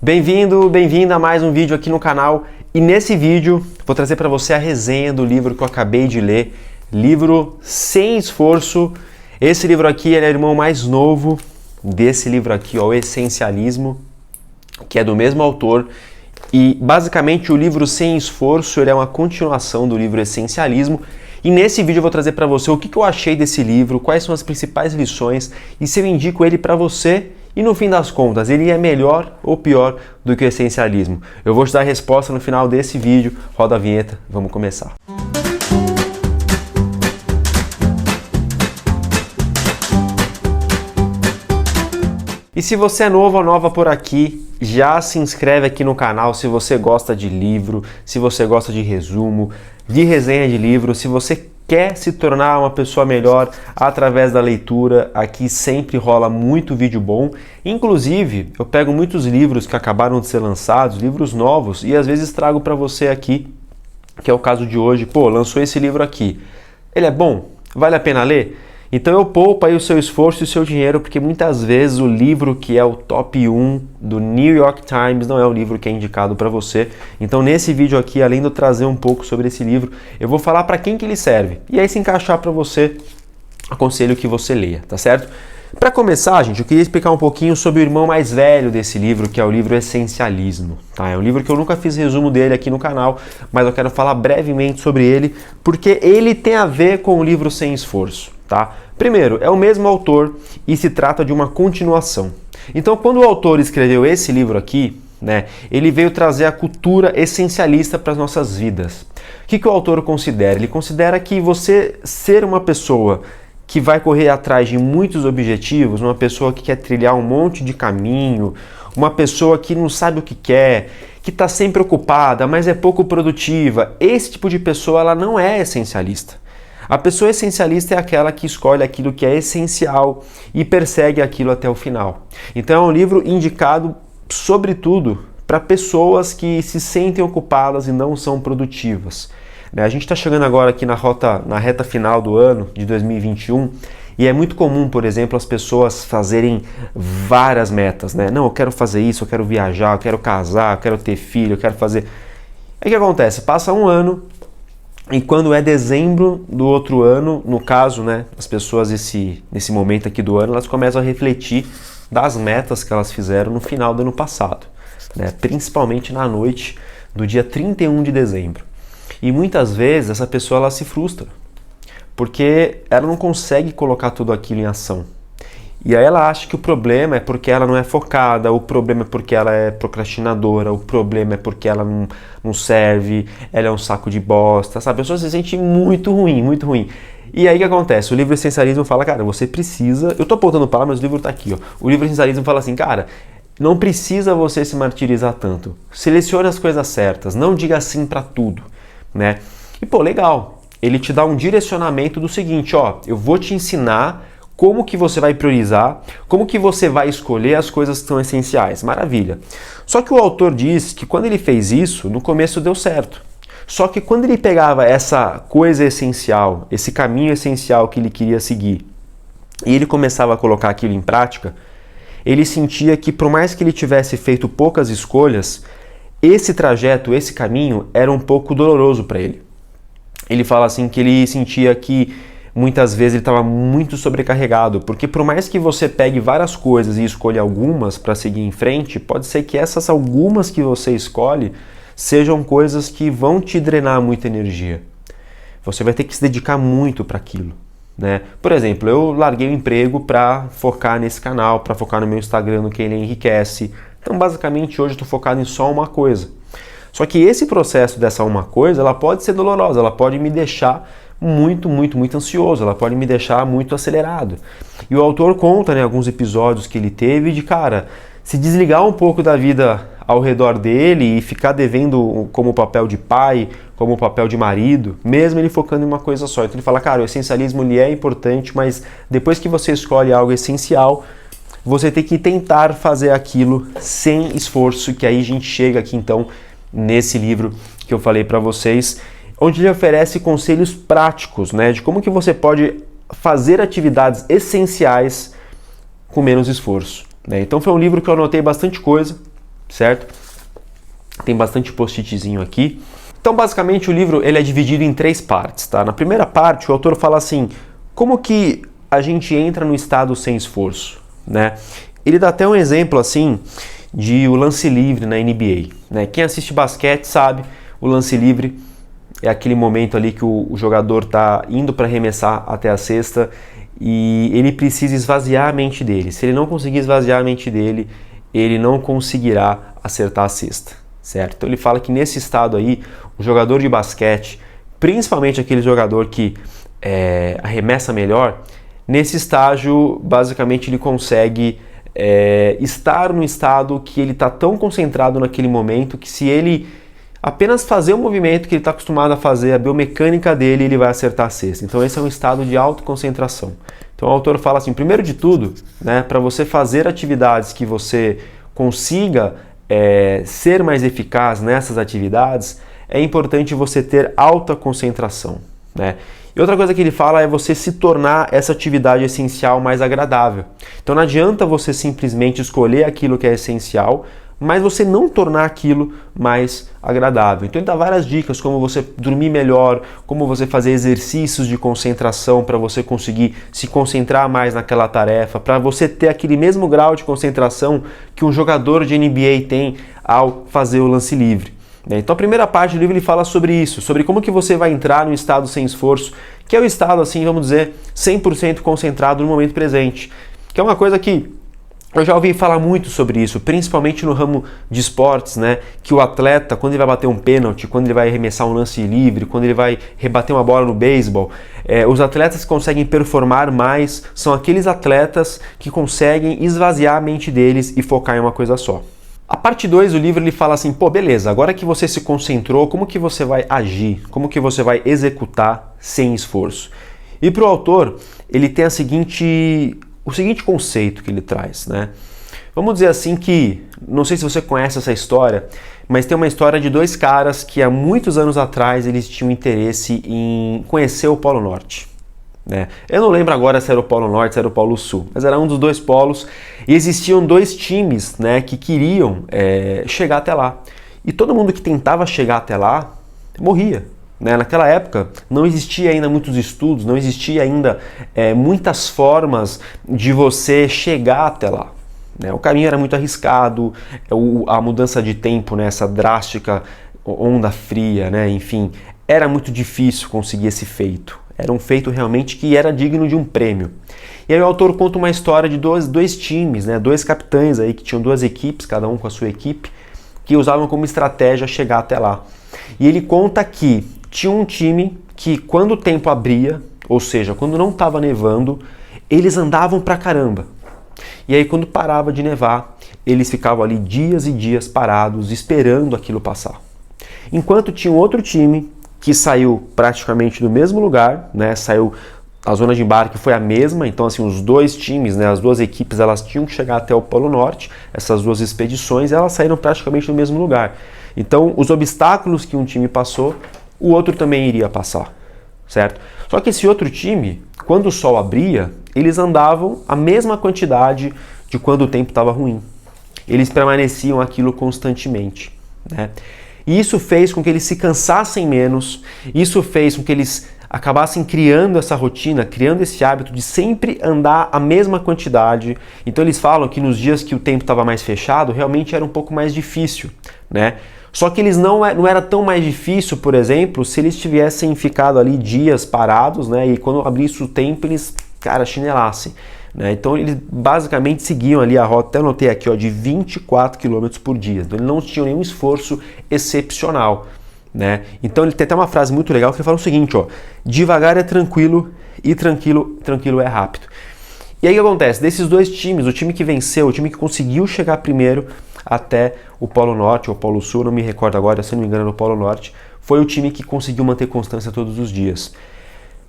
Bem-vindo, bem-vinda a mais um vídeo aqui no canal. E nesse vídeo vou trazer para você a resenha do livro que eu acabei de ler, livro Sem Esforço. Esse livro aqui ele é o irmão mais novo desse livro aqui, ó, O Essencialismo, que é do mesmo autor. E basicamente o livro Sem Esforço ele é uma continuação do livro Essencialismo. E nesse vídeo eu vou trazer para você o que eu achei desse livro, quais são as principais lições e se eu indico ele para você. E no fim das contas, ele é melhor ou pior do que o essencialismo? Eu vou te dar a resposta no final desse vídeo. Roda a vinheta, vamos começar. E se você é novo ou nova por aqui, já se inscreve aqui no canal se você gosta de livro, se você gosta de resumo, de resenha de livro, se você quer se tornar uma pessoa melhor através da leitura, aqui sempre rola muito vídeo bom. Inclusive, eu pego muitos livros que acabaram de ser lançados, livros novos, e às vezes trago para você aqui, que é o caso de hoje. Pô, lançou esse livro aqui. Ele é bom? Vale a pena ler? Então eu poupo aí o seu esforço e o seu dinheiro, porque muitas vezes o livro que é o top 1 do New York Times não é o livro que é indicado para você. Então nesse vídeo aqui, além de eu trazer um pouco sobre esse livro, eu vou falar para quem que ele serve. E aí se encaixar para você, aconselho que você leia, tá certo? Para começar, gente, eu queria explicar um pouquinho sobre o irmão mais velho desse livro, que é o livro Essencialismo. Tá? É um livro que eu nunca fiz resumo dele aqui no canal, mas eu quero falar brevemente sobre ele, porque ele tem a ver com o livro Sem Esforço. Tá? Primeiro, é o mesmo autor e se trata de uma continuação. Então, quando o autor escreveu esse livro aqui, né, ele veio trazer a cultura essencialista para as nossas vidas. O que o autor considera? Ele considera que você ser uma pessoa que vai correr atrás de muitos objetivos, uma pessoa que quer trilhar um monte de caminho, uma pessoa que não sabe o que quer, que está sempre ocupada, mas é pouco produtiva, esse tipo de pessoa ela não é essencialista. A pessoa essencialista é aquela que escolhe aquilo que é essencial e persegue aquilo até o final. Então é um livro indicado, sobretudo, para pessoas que se sentem ocupadas e não são produtivas. A gente está chegando agora aqui na reta final do ano de 2021 e é muito comum, por exemplo, as pessoas fazerem várias metas, né? Não, eu quero fazer isso, eu quero viajar, eu quero casar, eu quero ter filho, eu quero fazer... Aí o que acontece? Passa um ano e quando é dezembro do outro ano, no caso, né, as pessoas nesse momento aqui do ano, elas começam a refletir das metas que elas fizeram no final do ano passado, né? Principalmente na noite do dia 31 de dezembro. E muitas vezes essa pessoa ela se frustra, porque ela não consegue colocar tudo aquilo em ação. E aí ela acha que o problema é porque ela não é focada, o problema é porque ela é procrastinadora, o problema é porque ela não serve, ela é um saco de bosta, sabe? A pessoa se sente muito ruim, muito ruim. E aí o que acontece? O livro Essencialismo fala, cara, você precisa... Eu tô apontando para lá, mas o livro tá aqui, ó. O livro Essencialismo fala assim, cara, não precisa você se martirizar tanto. Selecione as coisas certas, não diga sim para tudo, né? E pô, legal. Ele te dá um direcionamento do seguinte, ó, eu vou te ensinar como que você vai priorizar, como que você vai escolher as coisas que são essenciais. Maravilha. Só que o autor diz que quando ele fez isso, no começo deu certo. Só que quando ele pegava essa coisa essencial, esse caminho essencial que ele queria seguir, e ele começava a colocar aquilo em prática, ele sentia que por mais que ele tivesse feito poucas escolhas, esse trajeto, esse caminho era um pouco doloroso para ele. Ele fala assim que ele sentia que muitas vezes ele estava muito sobrecarregado, porque por mais que você pegue várias coisas e escolha algumas para seguir em frente, pode ser que essas algumas que você escolhe sejam coisas que vão te drenar muita energia. Você vai ter que se dedicar muito para aquilo, né? Por exemplo, eu larguei o emprego para focar nesse canal, para focar no meu Instagram, no que ele enriquece. Então, basicamente, hoje eu estou focado em só uma coisa. Só que esse processo dessa uma coisa, ela pode ser dolorosa, ela pode me deixar muito ansioso, ela pode me deixar muito acelerado. E o autor conta, né, alguns episódios que ele teve de, cara, se desligar um pouco da vida ao redor dele e ficar devendo como papel de pai, como papel de marido, mesmo ele focando em uma coisa só. Então ele fala, cara, o essencialismo ele é importante, mas depois que você escolhe algo essencial, você tem que tentar fazer aquilo sem esforço, que aí a gente chega aqui então nesse livro que eu falei para vocês, onde ele oferece conselhos práticos, né, de como que você pode fazer atividades essenciais com menos esforço, né? Então foi um livro que eu anotei bastante coisa, certo? Tem bastante post-itzinho aqui. Então, basicamente, o livro ele é dividido em 3 partes, tá? Na primeira parte, o autor fala assim, como que a gente entra no estado sem esforço, né? Ele dá até um exemplo, assim, de o lance livre na NBA, né? Quem assiste basquete sabe, o lance livre é aquele momento ali que o jogador está indo para arremessar até a cesta e ele precisa esvaziar a mente dele. Se ele não conseguir esvaziar a mente dele, ele não conseguirá acertar a cesta, certo? Então ele fala que nesse estado aí, o jogador de basquete, principalmente aquele jogador que arremessa melhor, nesse estágio, basicamente, ele consegue estar no estado que ele está tão concentrado naquele momento que se ele apenas fazer o movimento que ele está acostumado a fazer, a biomecânica dele, ele vai acertar a cesta. Então esse é um estado de autoconcentração. Então o autor fala assim, primeiro de tudo, né, para você fazer atividades que você consiga ser mais eficaz nessas atividades, é importante você ter alta concentração, né? E outra coisa que ele fala é você se tornar essa atividade essencial mais agradável. Então não adianta você simplesmente escolher aquilo que é essencial, mas você não tornar aquilo mais agradável. Então ele dá várias dicas, como você dormir melhor, como você fazer exercícios de concentração para você conseguir se concentrar mais naquela tarefa, para você ter aquele mesmo grau de concentração que um jogador de NBA tem ao fazer o lance livre. Então a primeira parte do livro ele fala sobre isso, sobre como que você vai entrar no estado sem esforço, que é o estado, assim, vamos dizer, 100% concentrado no momento presente, que é uma coisa que eu já ouvi falar muito sobre isso, principalmente no ramo de esportes, né? Que o atleta, quando ele vai bater um pênalti, quando ele vai arremessar um lance livre, quando ele vai rebater uma bola no beisebol, os atletas que conseguem performar mais são aqueles atletas que conseguem esvaziar a mente deles e focar em uma coisa só. A parte 2 do livro ele fala assim, pô, beleza, agora que você se concentrou, como que você vai agir? Como que você vai executar sem esforço? E para o autor, ele tem o seguinte conceito que ele traz, né? Vamos dizer assim que, não sei se você conhece essa história, mas tem uma história de 2 caras que há muitos anos atrás eles tinham interesse em conhecer o Polo Norte. Eu não lembro agora se era o Polo Norte, se era o Polo Sul, mas era um dos 2 polos e existiam 2 times, né, que queriam chegar até lá. E todo mundo que tentava chegar até lá morria. Naquela época não existia ainda muitos estudos, não existia ainda muitas formas de você chegar até lá. O caminho era muito arriscado, a mudança de tempo, essa drástica onda fria, enfim, era muito difícil conseguir esse feito. Era um feito realmente que era digno de um prêmio. E aí o autor conta uma história de dois times, 2 capitães aí que tinham 2 equipes, cada um com a sua equipe, que usavam como estratégia chegar até lá. E ele conta que tinha um time que quando o tempo abria, ou seja, quando não estava nevando, eles andavam pra caramba. E aí quando parava de nevar, eles ficavam ali dias e dias parados, esperando aquilo passar. Enquanto tinha um outro time que saiu praticamente do mesmo lugar, saiu, a zona de embarque foi a mesma, então assim, os 2 times, as 2 equipes, elas tinham que chegar até o Polo Norte, essas 2 expedições, elas saíram praticamente do mesmo lugar. Então, os obstáculos que um time passou, o outro também iria passar, certo? Só que esse outro time, quando o sol abria, eles andavam a mesma quantidade de quando o tempo estava ruim. Eles permaneciam aquilo constantemente, E isso fez com que eles se cansassem menos, isso fez com que eles acabassem criando essa rotina, criando esse hábito de sempre andar a mesma quantidade. Então eles falam que nos dias que o tempo estava mais fechado, realmente era um pouco mais difícil, Só que eles não era tão mais difícil, por exemplo, se eles tivessem ficado ali dias parados, e quando abrisse o tempo eles, chinelassem. Então eles basicamente seguiam ali a rota, até anotei aqui, de 24 km por dia. Então eles não tinham nenhum esforço excepcional. Então ele tem até uma frase muito legal que ele fala o seguinte, devagar é tranquilo e tranquilo é rápido. E aí o que acontece? Desses 2 times, o time que venceu, o time que conseguiu chegar primeiro até o Polo Norte ou Polo Sul, não me recordo agora, se não me engano, no Polo Norte, foi o time que conseguiu manter constância todos os dias.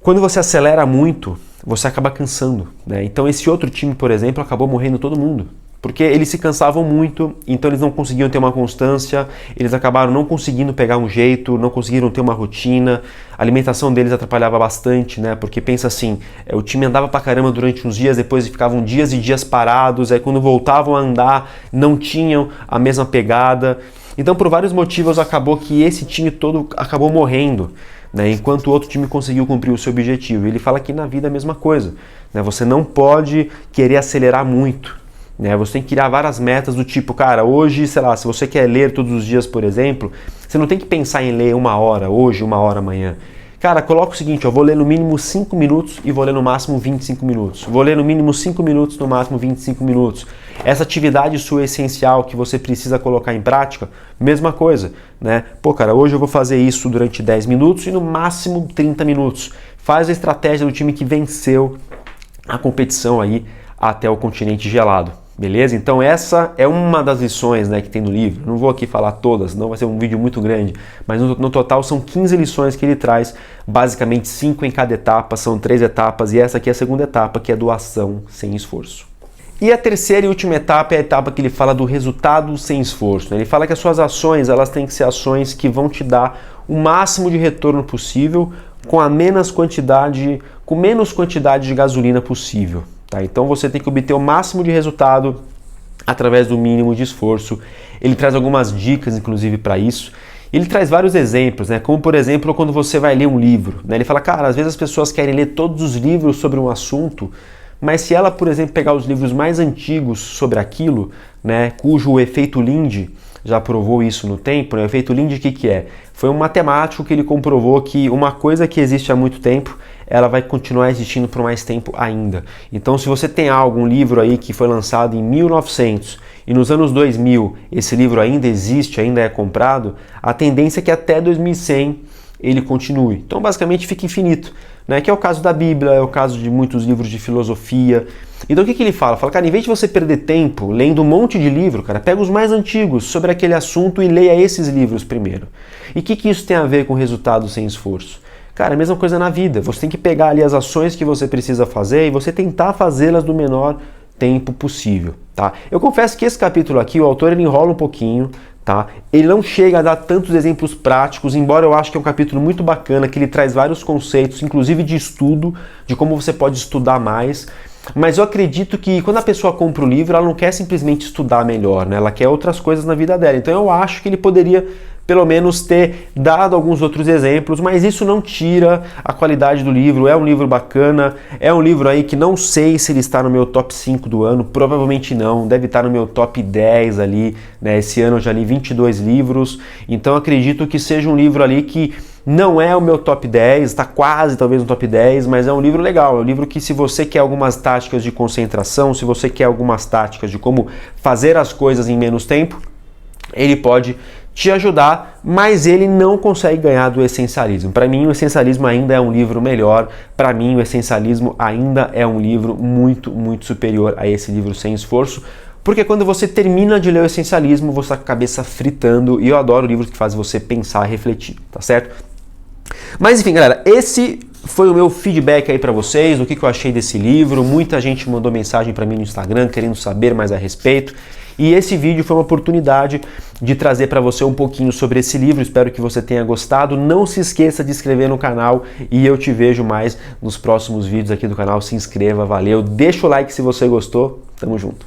Quando você acelera muito, você acaba cansando, Então esse outro time, por exemplo, acabou morrendo todo mundo. Porque eles se cansavam muito, então eles não conseguiam ter uma constância, eles acabaram não conseguindo pegar um jeito, não conseguiram ter uma rotina, a alimentação deles atrapalhava bastante, né? Porque pensa assim, o time andava pra caramba durante uns dias, depois ficavam dias e dias parados, aí quando voltavam a andar não tinham a mesma pegada. Então por vários motivos acabou que esse time todo acabou morrendo, né? Enquanto o outro time conseguiu cumprir o seu objetivo. Ele fala que na vida é a mesma coisa, né? Você não pode querer acelerar muito. Você tem que criar várias metas do tipo, cara, hoje, sei lá, se você quer ler todos os dias, por exemplo, você não tem que pensar em ler 1 hora hoje, 1 hora amanhã. Cara, coloca o seguinte, eu vou ler no mínimo 5 minutos e vou ler no máximo 25 minutos. Vou ler no mínimo 5 minutos, no máximo 25 minutos. Essa atividade sua essencial que você precisa colocar em prática, mesma coisa, né? Pô, cara, hoje eu vou fazer isso durante 10 minutos e no máximo 30 minutos. Faz a estratégia do time que venceu a competição aí até o continente gelado. Beleza? Então essa é uma das lições, né, que tem no livro. Não vou aqui falar todas, não vai ser um vídeo muito grande, mas no total são 15 lições que ele traz, basicamente 5 em cada etapa, são 3 etapas, e essa aqui é a segunda etapa, que é doação sem esforço. E a terceira e última etapa é a etapa que ele fala do resultado sem esforço. Ele fala que as suas ações, elas têm que ser ações que vão te dar o máximo de retorno possível com menos quantidade de gasolina possível. Tá? Então você tem que obter o máximo de resultado através do mínimo de esforço. Ele traz algumas dicas, inclusive, para isso. Ele traz vários exemplos, né? Como, por exemplo, quando você vai ler um livro. Né? Ele fala, cara, às vezes as pessoas querem ler todos os livros sobre um assunto, mas se ela, por exemplo, pegar os livros mais antigos sobre aquilo, né, cujo efeito Linde já provou isso no tempo, né? O efeito Linde, o que é? Foi um matemático que ele comprovou que uma coisa que existe há muito tempo, ela vai continuar existindo por mais tempo ainda. Então, se você tem um livro aí que foi lançado em 1900 e nos anos 2000 esse livro ainda existe, ainda é comprado, a tendência é que até 2100 ele continue. Então, basicamente, fica infinito, né? Que é o caso da Bíblia, é o caso de muitos livros de filosofia. Então, o que ele fala? Fala, cara, em vez de você perder tempo lendo um monte de livro, cara, pega os mais antigos sobre aquele assunto e leia esses livros primeiro. E o que isso tem a ver com resultado sem esforço? Cara, é a mesma coisa na vida. Você tem que pegar ali as ações que você precisa fazer e você tentar fazê-las no menor tempo possível, tá? Eu confesso que esse capítulo aqui, o autor ele enrola um pouquinho, tá? Ele não chega a dar tantos exemplos práticos, embora eu acho que é um capítulo muito bacana, que ele traz vários conceitos, inclusive de estudo, de como você pode estudar mais. Mas eu acredito que quando a pessoa compra o livro, ela não quer simplesmente estudar melhor, né? Ela quer outras coisas na vida dela. Então eu acho que ele poderia pelo menos ter dado alguns outros exemplos, mas isso não tira a qualidade do livro. É um livro bacana, é um livro aí que não sei se ele está no meu top 5 do ano, provavelmente não, deve estar no meu top 10 ali, né? Esse ano eu já li 22 livros, então acredito que seja um livro ali que não é o meu top 10, está quase talvez no top 10, mas é um livro legal, é um livro que se você quer algumas táticas de concentração, se você quer algumas táticas de como fazer as coisas em menos tempo, ele pode te ajudar, mas ele não consegue ganhar do essencialismo. Para mim, o essencialismo ainda é um livro melhor, para mim o essencialismo ainda é um livro muito, muito superior a esse livro sem esforço, porque quando você termina de ler o essencialismo, você está com a cabeça fritando, e eu adoro livros que fazem você pensar e refletir, tá certo? Mas enfim, galera, esse foi o meu feedback aí para vocês, do que eu achei desse livro. Muita gente mandou mensagem para mim no Instagram querendo saber mais a respeito. E esse vídeo foi uma oportunidade de trazer para você um pouquinho sobre esse livro. Espero que você tenha gostado. Não se esqueça de se inscrever no canal e eu te vejo mais nos próximos vídeos aqui do canal. Se inscreva, valeu. Deixa o like se você gostou. Tamo junto.